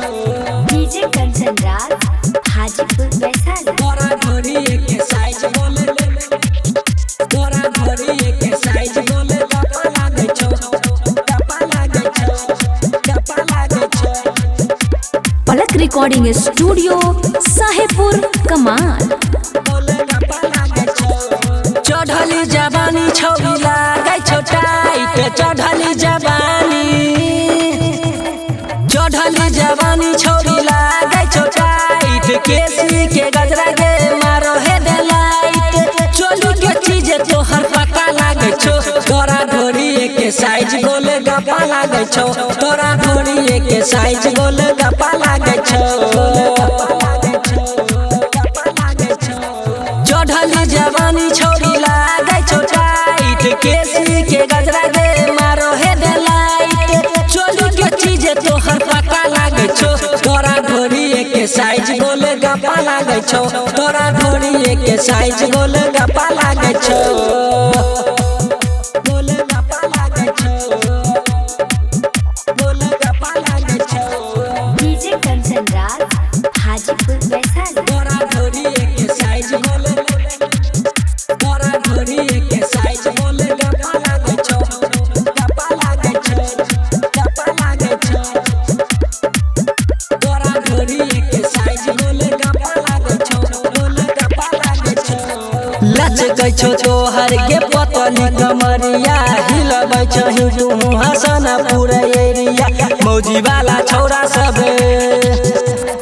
DJ Kanchan Raj Hajipur Vaishali. तोरा ढोरी के साइज बोले तोरा ढोरी के साइज बोले डपा लागे छौ डपा लागे छौ डपा लागे छौ। पलक रिकॉर्डिंग स्टूडियो साहेबपुर कमाल। बोले डपा लागे छौ चढ़ली जवानी छौरी लागे छौ टाइट चढ़ली जवानी छौरी लागे छौ टाइट केसी के गजरा गे मारो हेडलाइट चोली के चीज तोहर पता लागे छौ तोरा ढोरी के साइज गोले गपा लागे छौ तोरा ढोरी के साइज गोले गपा लागे छौ चढ़ली जवानी छौरी लागे छौ टाइट केसी के गजरा गे मारो हेडलाइट चोली के चीज तोहर पता लागे छौ तोरा ढोरी के साइज गोले गपा लागे छौ तोरा ढोरी के साइज गोले गपा लागे छौ गोले गपा लागे छौ गोले गपा लागे छौ। डीजे कंचन राज हाजीपुर वैशाली। तोरा ढोरी के साइज गोले तोरा ढोरी के साइज गोले गपा लागे छौ गपा लागे छौ गपा लागे छौ। तोरा ढोरी के साइज गोले गपा लागे छौ गोले गपा लागे छौ। लचकै छौ तोहर के पतली कमरिया हिलबै छौ तू हसन पूरा एरिया मौजी वाला छौरा सब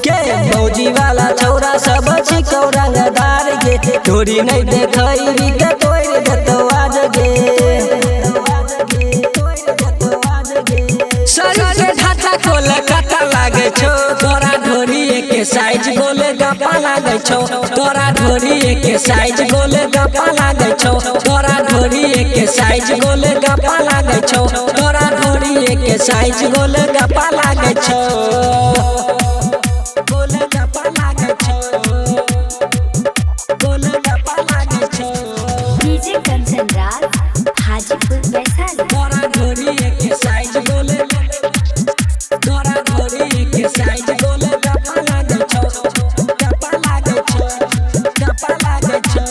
के मौजी वाला छौरा सब छिकौ रंगदार गे ढोरी नहीं देखैबी के तोड़ देतौ आज गे शरीर के ढांचा खोले कता लागे छौ तोरा ढोरी के साइज गोले गपा लागे छौ तोरा ढोरी के साइज गोले गपा लागे छौ तोरा ढोरी के साइज गोले गपा लागे छौ तोरा ढोरी के साइज गोले गपा लागे छौ गोले गपा लागे छौ गोले गपा लागे छौ। डीजे कंचन राज हाजीपुर वैशाली। तोरा ढोरी के साइज गोले तोरा ढोरी के साइज गोले गपा लागे छौ गपा लागे छौ गपा लागे छौ।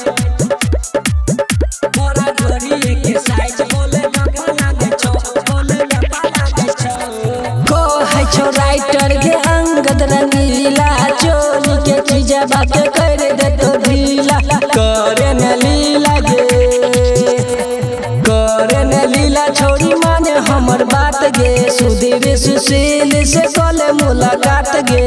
तोरा ढोरी के साइज गोले गपा लागे छौ गोले गपा लागे छौ। कहै छौ राइटर के अंगद रंगीला चोली के चीजबा के कर देतौ ढीला करे न लीला गे करे न लीला छोड़ी माने हमर बात गे सुधीर सुशील से कले मुलाकात गे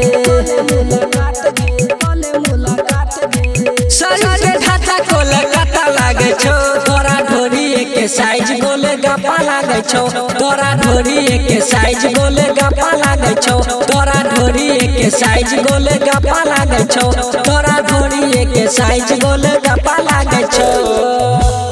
शरीर के ढांचा खोले कता लागे छौ तोरा ढोरी के साइज गोले गपा लागे छौ तोरा ढोरी के साइज गोले गपा लागे छौ तोरा ढोरी के साइज गोले गपा लागे छौ तोरा ढोरी के साइज गोले गपा लागे छौ।